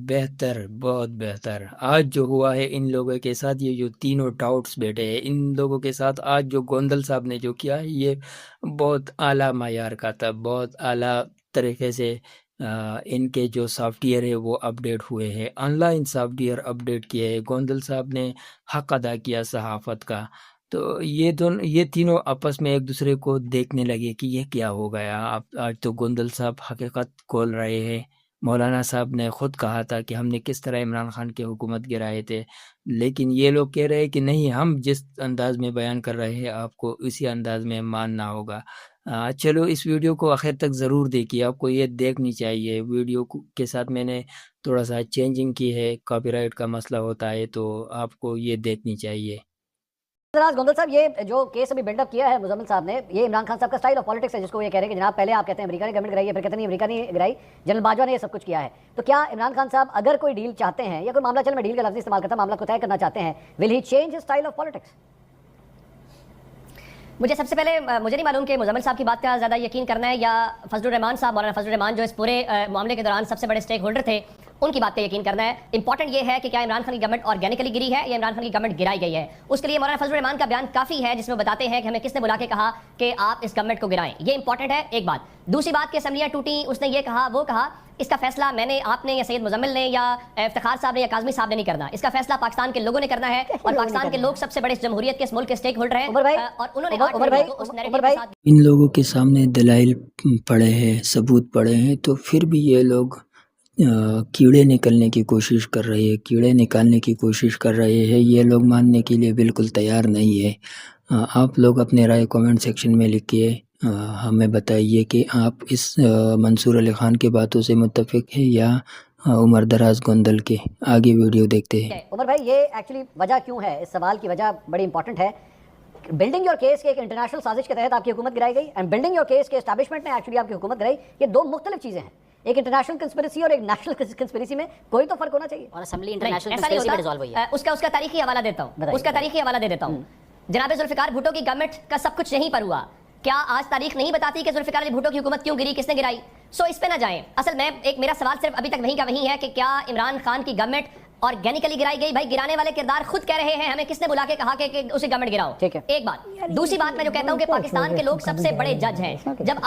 بہتر، بہت بہتر۔ آج جو ہوا ہے ان لوگوں کے ساتھ، یہ جو تینوں ٹاؤٹس بیٹھے ہیں ان لوگوں کے ساتھ، آج جو گوندل صاحب نے جو کیا ہے یہ بہت اعلیٰ معیار کا تھا، بہت اعلیٰ طریقے سے ان کے جو سافٹ ویئر ہے وہ اپڈیٹ ہوئے ہیں، on line soft where update کیے ہیں، گوندل صاحب نے حق ادا کیا صحافت کا۔ تو یہ تینوں آپس میں ایک دوسرے کو دیکھنے لگے کہ یہ کیا ہو گیا۔ اب آج تو گوندل صاحب حقیقت کھول رہے ہیں۔ مولانا صاحب نے خود کہا تھا کہ ہم نے کس طرح عمران خان کی حکومت گرائے تھے، لیکن یہ لوگ کہہ رہے ہیں کہ نہیں، ہم جس انداز میں بیان کر رہے ہیں آپ کو اسی انداز میں ماننا ہوگا۔ چلو اس ویڈیو کو آخر تک ضرور دیکھیے، آپ کو یہ دیکھنی چاہیے۔ ویڈیو کے ساتھ میں نے تھوڑا سا چینجنگ کی ہے، کاپی رائٹ کا مسئلہ ہوتا ہے، تو آپ کو یہ دیکھنی چاہیے۔ ناز گوندل صاحب، یہ جو کیس ابھی بلڈ اپ کیا ہے مزمل صاحب نے، یہ عمران خان صاحب کا سٹائل آف پالیٹکس ہے، جس کو وہ یہ کہہ رہے ہیں کہ جناب پہلے آپ کہتے ہیں امریکہ نے گورنمنٹ گرائی ہے، پھر کہتے ہیں امریکہ نے گرائی، جنرل باجوہ نے یہ سب کچھ کیا ہے۔ تو کیا عمران خان صاحب اگر کوئی ڈیل چاہتے ہیں یا کوئی معاملہ، چل میں ڈیل کا لفظ استعمال کرتا ہوں، معاملہ کو طے کرنا چاہتے ہیں، will he change his style of politics? مجھے سب سے پہلے مجھے نہیں معلوم کہ مزمل صاحب کی بات کا زیادہ یقین کرنا ہے یا فضل الرحمان صاحب، مولانا فضل الرحمان جو اس پورے معاملے کے دوران سب سے بڑے اسٹیک ہولڈر تھے، ان کی بات پہ یقین کرنا ہے۔ امپورٹنٹ یہ ہے کہ کیا عمران خان کی گورنمنٹ آرگینیکلی گری ہے یا عمران خان کی گورنمنٹ گرائی گئی ہے۔ اس کے لیے مولانا فضل الرحمان کا بیان کافی ہے، جس میں بتاتے ہیں کہ ہمیں کس نے بلا کے کہا کہ آپ اس گورنمنٹ کو گرائیں۔ یہ امپورٹنٹ ہے، ایک بات۔ دوسری بات کہ اسمبلیاں ٹوٹیں، اس نے یہ کہا وہ کہا، اس کا فیصلہ میں نے، آپ نے، یا سید مزمل نے، یا افتخار صاحب نے، یا کاظمی صاحب نے نہیں کرنا۔ اس کا فیصلہ پاکستان کے لوگوں نے کرنا ہے، اور پاکستان کے لوگ سب سے بڑے اس جمہوریت کے، اس ملک کے اسٹیک ہولڈر ہیں، اور انہوں نے اس نیریٹو کے ساتھ ان لوگوں کے سامنے دلائل پڑے ہیں، ثبوت پڑے ہیں، تو پھر بھی یہ لوگ کیڑے نکلنے کی کوشش کر رہے ہیں، کیڑے نکالنے کی کوشش کر رہے ہیں۔ یہ لوگ ماننے کے لیے بالکل تیار نہیں ہے۔ آپ لوگ اپنے رائے کومنٹ سیکشن میں لکھیے، ہمیں بتائیے کہ آپ اس منصور علی خان کی باتوں سے متفق ہیں یا عمر دراز گوندل کے۔ آگے ویڈیو دیکھتے ہیں۔ عمر بھائی، یہ ایکچولی وجہ کیوں ہے؟ اس سوال کی وجہ بڑی امپورٹنٹ ہے۔ بلڈنگ یور کیس کے ایک انٹرنیشنل سازش کے تحت آپ کی حکومت گرائی گئی، اینڈ بلڈنگ یور کیس کے اسٹیبلشمنٹ نے ایکچولی آپ کی حکومت گرائی۔ یہ دو مختلف چیزیں ہیں، ایک انٹرنیشنل کنسپریسی اور ایک نیشنل کنسپریسی میں کوئی تو فرق ہونا چاہیے۔ اور اسمبلی انٹرنیشنل کنسپریسی میں ریزالو ہوئی ہے۔ اس کا تاریخی حوالہ دیتا ہوں، اس کا تاریخی حوالہ دے دیتا ہوں۔ جناب ذوالفقار بھٹو کی گورنمنٹ کا سب کچھ یہیں پر ہوا۔ کیا آج تاریخ نہیں بتاتی کہ ذوالفقار علی بھٹو کی حکومت کیوں گری، کس نے گرائی؟ سو اس پہ نہ جائیں۔ اصل میں میرا سوال صرف ابھی تک وہیں کا وہیں ہے کہ کیا عمران خان کی گورنمنٹ آرگینیکلی گرائی گئی؟ بھائی گرانے والے کردار خود کہہ رہے ہیں، ہمیں کس نے بلا کے کہا کہ اسے گورنمنٹ گراؤ؟ ایک بات۔ دوسری بات میں جو کہتا ہوں کہ پاکستان کے لوگ سب سے بڑے جج ہیں۔ جب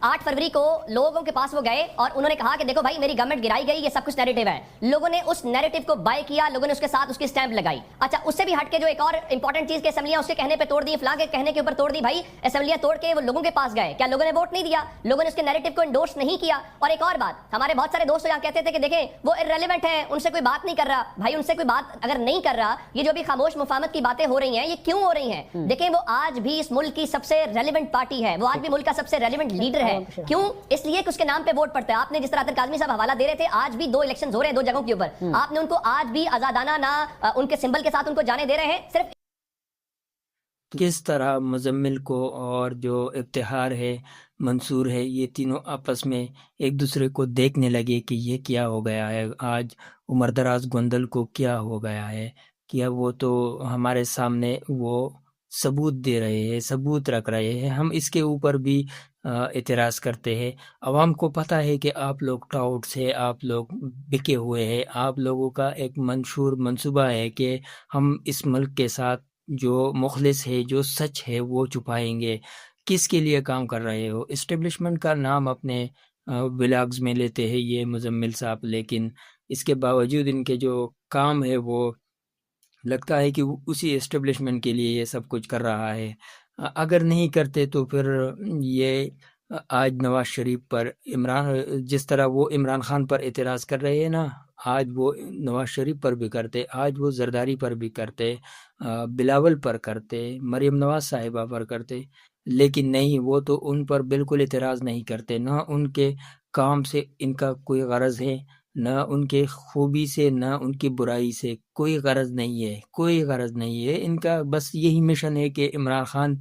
8 فروری کو لوگوں کے پاس وہ گئے اور انہوں نے کہا کہ دیکھو بھائی میری گورنمنٹ گرائی گئی، یہ سب کچھ نیریٹو ہے، لوگوں نے اس نیریٹو کو بائی کیا، لوگوں نے اس کے ساتھ اس کی سٹیمپ لگائی۔ اچھا، اس سے بھی ہٹ کے جو ایک اور امپورٹنٹ چیز کہ اسمبلیاں اس کے کہنے پہ توڑ دی، فلاں کے کہنے کے اوپر توڑ دی، بھائی اسمبلیاں توڑ کے وہ لوگوں کے پاس گئے، کیا لوگوں نے ووٹ نہیں دیا؟ لوگوں نے اس کے نیریٹو کو انڈورس نہیں کیا۔ اور ایک اور بات، ہمارے بہت سارے دوست یہاں کہتے تھے کہ دیکھیں وہ ارریلیونٹ ہیں، ان سے کوئی بات نہیں کر رہا۔ بھائی ان سے کوئی بات اگر نہیں کر رہا، یہ جو بھی خاموش مفاہمت کی باتیں ہو رہی ہیں، یہ کیوں ہو رہی ہیں؟ دیکھیں وہ آج بھی اس ملک کی سب سے ریلیونٹ پارٹی ہے، وہ آج بھی ملک کا سب سے ریلیونٹ لیڈر ہے۔ کیوں؟ اس لیے کہ اس کے نام پہ ووٹ پڑتا ہے۔ آپ نے جس طرح کاظمی صاحب حوالہ دے رہے تھے، آج بھی 2 الیکشنز ہو رہے ہیں 2 جگہوں کے اوپر، آپ نے ان کو آج بھی آزادانہ نہ ان کے سمبل کے ساتھ ان کو جانے دے رہے ہیں۔ صرف کس طرح مزمل کو اور جو افتخار ہے، منصور ہے، یہ تینوں آپس میں ایک دوسرے کو دیکھنے لگے کہ یہ کیا ہو گیا ہے، آج عمر دراز گوندل کو کیا ہو گیا ہے، کیا وہ تو ہمارے سامنے وہ ثبوت دے رہے ہیں، ثبوت رکھ رہے ہیں، ہم اس کے اوپر بھی اعتراض کرتے ہیں۔ عوام کو پتہ ہے کہ آپ لوگ ٹاؤٹس ہیں، آپ لوگ بکے ہوئے ہیں، آپ لوگوں کا ایک منشور منصوبہ ہے کہ ہم اس ملک کے ساتھ جو مخلص ہے، جو سچ ہے، وہ چھپائیں گے۔ کس کے لیے کام کر رہے ہو؟ اسٹیبلشمنٹ کا نام اپنے بلاگز میں لیتے ہیں یہ مزمل صاحب، لیکن اس کے باوجود ان کے جو کام ہے وہ لگتا ہے کہ اسی اسٹیبلشمنٹ کے لیے یہ سب کچھ کر رہا ہے۔ اگر نہیں کرتے تو پھر یہ آج نواز شریف پر جس طرح وہ عمران خان پر اعتراض کر رہے ہیں نا، آج وہ نواز شریف پر بھی کرتے، آج وہ زرداری پر بھی کرتے، بلاول پر کرتے، مریم نواز صاحبہ پر کرتے، لیکن نہیں، وہ تو ان پر بالکل اعتراض نہیں کرتے، نہ ان کے کام سے ان کا کوئی غرض ہے، نہ ان کے خوبی سے، نہ ان کی برائی سے کوئی غرض نہیں ہے، کوئی غرض نہیں ہے۔ ان کا بس یہی مشن ہے کہ عمران خان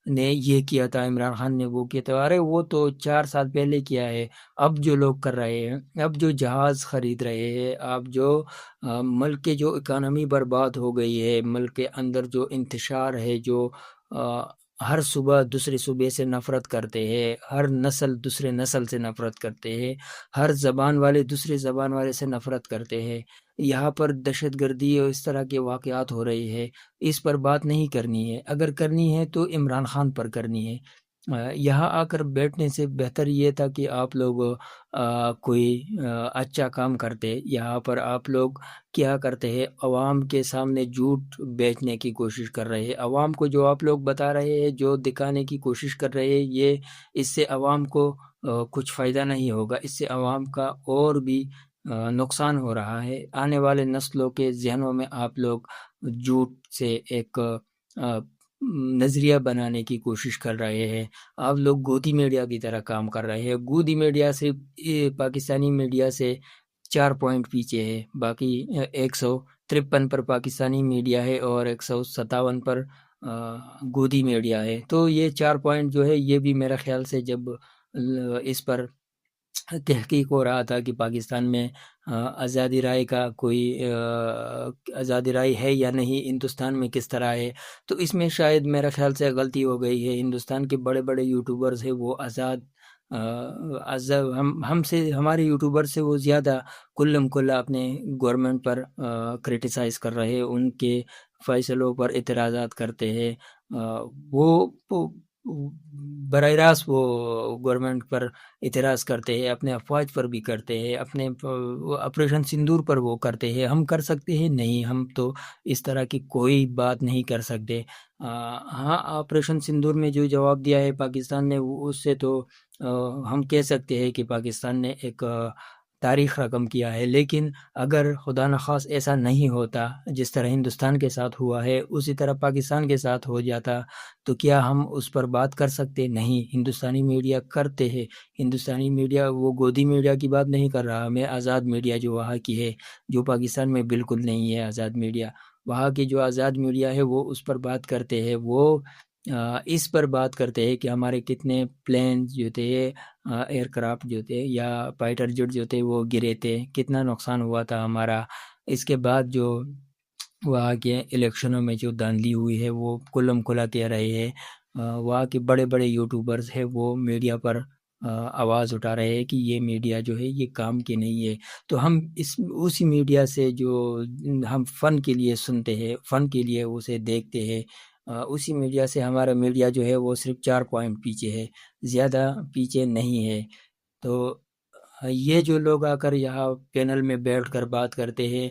نے یہ کیا تھا، عمران خان نے وہ کیا تھا، ارے وہ تو 4 سال پہلے کیا ہے۔ اب جو لوگ کر رہے ہیں، اب جو جہاز خرید رہے ہیں، اب جو ملک کے جو اکانومی برباد ہو گئی ہے، ملک کے اندر جو انتشار ہے، جو ہر صوبہ دوسرے صوبے سے نفرت کرتے ہیں، ہر نسل دوسرے نسل سے نفرت کرتے ہیں، ہر زبان والے دوسرے زبان والے سے نفرت کرتے ہیں. یہاں پر دہشت گردی اور اس طرح کے واقعات ہو رہے ہیں، اس پر بات نہیں کرنی ہے. اگر کرنی ہے تو عمران خان پر کرنی ہے. یہاں آ کر بیٹھنے سے بہتر یہ تھا کہ آپ لوگ کوئی اچھا کام کرتے. یہاں پر آپ لوگ کیا کرتے ہیں، عوام کے سامنے جھوٹ بیچنے کی کوشش کر رہے ہیں. عوام کو جو آپ لوگ بتا رہے ہیں، جو دکھانے کی کوشش کر رہے ہیں، یہ اس سے عوام کو کچھ فائدہ نہیں ہوگا. اس سے عوام کا اور بھی نقصان ہو رہا ہے. آنے والے نسلوں کے ذہنوں میں آپ لوگ جھوٹ سے ایک نظریہ بنانے کی کوشش کر رہے ہیں. آپ لوگ گودی میڈیا کی طرح کام کر رہے ہیں. گودی میڈیا سے پاکستانی میڈیا سے 4 پوائنٹ پیچھے ہے. باقی 153 پر پاکستانی میڈیا ہے اور 157 پر گودی میڈیا ہے. تو یہ 4 پوائنٹ جو ہے، یہ بھی میرا خیال سے جب اس پر تحقیق ہو رہا تھا کہ پاکستان میں آزادی رائے کا کوئی آزادی رائے ہے یا نہیں، ہندوستان میں کس طرح ہے، تو اس میں شاید میرا خیال سے غلطی ہو گئی ہے. ہندوستان کے بڑے بڑے یوٹیوبرز ہیں، وہ ہم سے، ہمارے یوٹیوبر سے وہ زیادہ کلم کلا اپنے گورنمنٹ پر کرٹیسائز کر رہے ہیں، ان کے فیصلوں پر اعتراضات کرتے ہیں. وہ براہ راست وہ گورنمنٹ پر اعتراض کرتے ہیں، اپنے افواج پر بھی کرتے ہیں، اپنے آپریشن سندور پر وہ کرتے ہیں. ہم کر سکتے ہیں؟ نہیں، ہم تو اس طرح کی کوئی بات نہیں کر سکتے. ہاں، آپریشن سندور میں جو جواب دیا ہے پاکستان نے، اس سے تو ہم کہہ سکتے ہیں کہ پاکستان نے ایک تاریخ رقم کیا ہے. لیکن اگر خدا نخواست ایسا نہیں ہوتا، جس طرح ہندوستان کے ساتھ ہوا ہے اسی طرح پاکستان کے ساتھ ہو جاتا، تو کیا ہم اس پر بات کر سکتے؟ نہیں. ہندوستانی میڈیا کرتے ہیں. ہندوستانی میڈیا، وہ گودی میڈیا کی بات نہیں کر رہا میں، آزاد میڈیا جو وہاں کی ہے، جو پاکستان میں بالکل نہیں ہے. آزاد میڈیا، وہاں کی جو آزاد میڈیا ہے، وہ اس پر بات کرتے ہیں. وہ اس پر بات کرتے ہیں کہ ہمارے کتنے پلینز جو تھے، ایئر کرافٹ جو تھے یا فائٹر جیٹ جو تھے، وہ گرے تھے، کتنا نقصان ہوا تھا ہمارا. اس کے بعد جو وہاں کے الیکشنوں میں جو دھاندلی ہوئی ہے، وہ کلم کھلا کہہ رہے ہیں. وہاں کے بڑے بڑے یوٹیوبرز ہیں، وہ میڈیا پر آواز اٹھا رہے ہیں کہ یہ میڈیا جو ہے یہ کام کی نہیں ہے. تو ہم اسی میڈیا سے جو ہم فن کے لیے سنتے ہیں، فن کے لیے اسے دیکھتے ہیں، اسی میڈیا سے ہمارا میڈیا جو ہے وہ صرف 4 پوائنٹ پیچھے ہے، زیادہ پیچھے نہیں ہے. تو یہ جو لوگ آ کر یہاں پینل میں بیٹھ کر بات کرتے ہیں،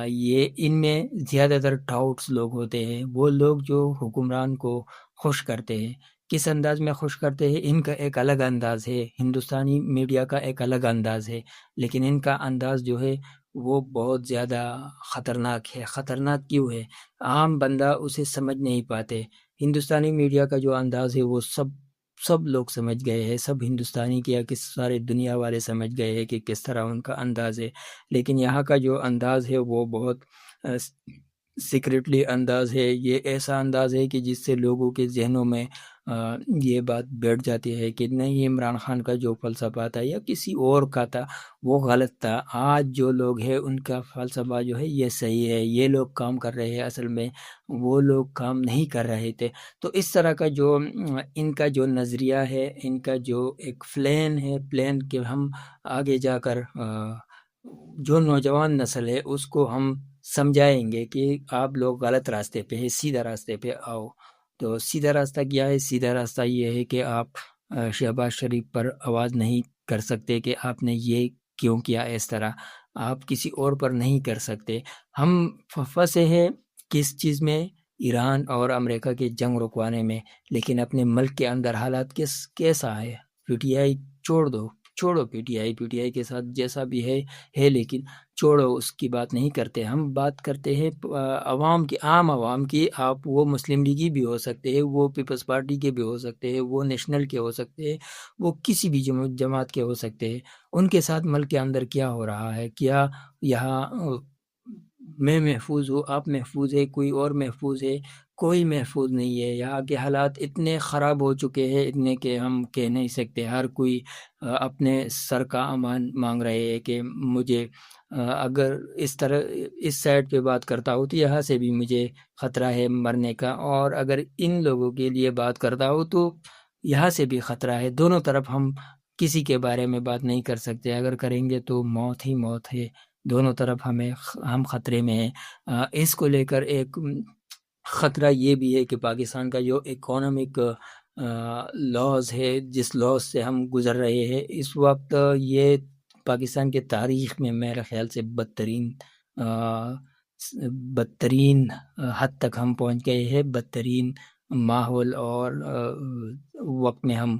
یہ ان میں زیادہ تر ٹاؤٹس لوگ ہوتے ہیں. وہ لوگ جو حکمران کو خوش کرتے ہیں. کس انداز میں خوش کرتے ہیں؟ ان کا ایک الگ انداز ہے، ہندوستانی میڈیا کا ایک الگ انداز ہے، لیکن ان کا انداز جو ہے وہ بہت زیادہ خطرناک ہے. خطرناک کیوں ہے؟ عام بندہ اسے سمجھ نہیں پاتے. ہندوستانی میڈیا کا جو انداز ہے وہ سب لوگ سمجھ گئے ہیں، سب ہندوستانی کیا کہ سارے دنیا والے سمجھ گئے ہیں کہ کس طرح ان کا انداز ہے. لیکن یہاں کا جو انداز ہے وہ بہت سیکریٹلی انداز ہے. یہ ایسا انداز ہے کہ جس سے لوگوں کے ذہنوں میں یہ بات بیٹھ جاتی ہے کہ نہیں، عمران خان کا جو فلسفہ تھا یا کسی اور کا تھا وہ غلط تھا. آج جو لوگ ہیں ان کا فلسفہ جو ہے یہ صحیح ہے، یہ لوگ کام کر رہے ہیں، اصل میں وہ لوگ کام نہیں کر رہے تھے. تو اس طرح کا جو ان کا جو نظریہ ہے، ان کا جو ایک پلان ہے، پلان کہ ہم آگے جا کر جو نوجوان نسل ہے اس کو ہم سمجھائیں گے کہ آپ لوگ غلط راستے پہ ہیں، سیدھا راستے پہ آؤ. تو سیدھا راستہ کیا ہے؟ سیدھا راستہ یہ ہے کہ آپ شہباز شریف پر آواز نہیں کر سکتے کہ آپ نے یہ کیوں کیا اس طرح. آپ کسی اور پر نہیں کر سکتے. ہم پھنسے ہیں کس چیز میں؟ ایران اور امریکہ کے جنگ رکوانے میں. لیکن اپنے ملک کے اندر حالات کیسا ہے؟ پی ٹی آئی چھوڑو پی ٹی آئی کے ساتھ جیسا بھی ہے، لیکن چھوڑو، اس کی بات نہیں کرتے. ہم بات کرتے ہیں عوام کی، عام عوام کی. آپ وہ مسلم لیگی بھی ہو سکتے ہیں، وہ پیپلز پارٹی کے بھی ہو سکتے ہیں، وہ نیشنل کے ہو سکتے ہیں، وہ کسی بھی جماعت کے ہو سکتے ہیں. ان کے ساتھ ملک کے اندر کیا ہو رہا ہے؟ کیا یہاں میں محفوظ ہوں، آپ محفوظ ہے، کوئی اور محفوظ ہے، کوئی محفوظ نہیں ہے۔ یہاں کے حالات اتنے خراب ہو چکے ہیں، اتنے کہ ہم کہہ نہیں سکتے۔ ہر کوئی اپنے سر کا امان مانگ رہے ہے کہ مجھے اگر اس طرح اس سائڈ پہ بات کرتا ہوں تو یہاں سے بھی مجھے خطرہ ہے مرنے کا، اور اگر ان لوگوں کے لیے بات کرتا ہوں تو یہاں سے بھی خطرہ ہے۔ دونوں طرف ہم کسی کے بارے میں بات نہیں کر سکتے، اگر کریں گے تو موت ہی موت ہے۔ دونوں طرف ہم خطرے میں ہیں۔ اس کو لے کر ایک خطرہ یہ بھی ہے کہ پاکستان کا جو اکانومک لاز ہے، جس لاز سے ہم گزر رہے ہیں اس وقت، یہ پاکستان کے تاریخ میں میرے خیال سے بدترین حد تک ہم پہنچ گئے ہیں، بدترین ماحول اور وقت میں ہم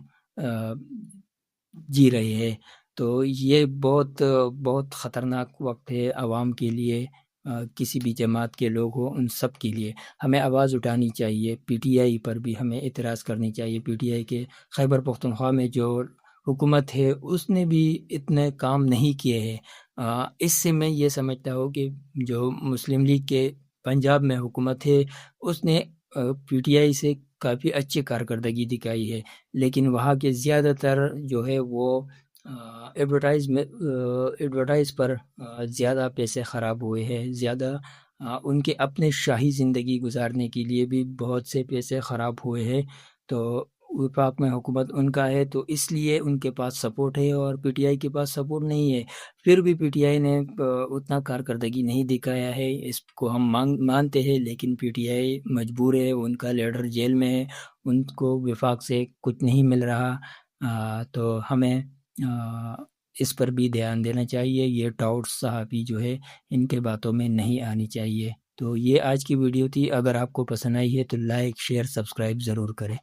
جی رہے ہیں۔ تو یہ بہت بہت خطرناک وقت ہے عوام کے لیے، کسی بھی جماعت کے لوگ ہوں، ان سب کے لیے ہمیں آواز اٹھانی چاہیے۔ پی ٹی آئی پر بھی ہمیں اعتراض کرنی چاہیے۔ پی ٹی آئی کے خیبر پختونخوا میں جو حکومت ہے اس نے بھی اتنے کام نہیں کیے ہیں۔ اس سے میں یہ سمجھتا ہوں کہ جو مسلم لیگ کے پنجاب میں حکومت ہے اس نے پی ٹی آئی سے کافی اچھی کارکردگی دکھائی ہے، لیکن وہاں کے زیادہ تر جو ہے وہ ایڈورٹائز پر زیادہ پیسے خراب ہوئے ہیں، زیادہ ان کے اپنے شاہی زندگی گزارنے کے لیے بھی بہت سے پیسے خراب ہوئے ہیں۔ تو وفاق میں حکومت ان کا ہے تو اس لیے ان کے پاس سپورٹ ہے، اور پی ٹی آئی کے پاس سپورٹ نہیں ہے۔ پھر بھی پی ٹی آئی نے اتنا کارکردگی نہیں دکھایا ہے، اس کو ہم مانتے ہیں، لیکن پی ٹی آئی مجبور ہے، ان کا لیڈر جیل میں ہے، ان کو وفاق سے کچھ نہیں مل رہا۔ تو ہمیں اس پر بھی دھیان دینا چاہیے۔ یہ ٹاؤٹ صحافی جو ہے ان کے باتوں میں نہیں آنی چاہیے۔ تو یہ آج کی ویڈیو تھی، اگر آپ کو پسند آئی ہے تو لائک، شیئر، سبسکرائب ضرور کریں۔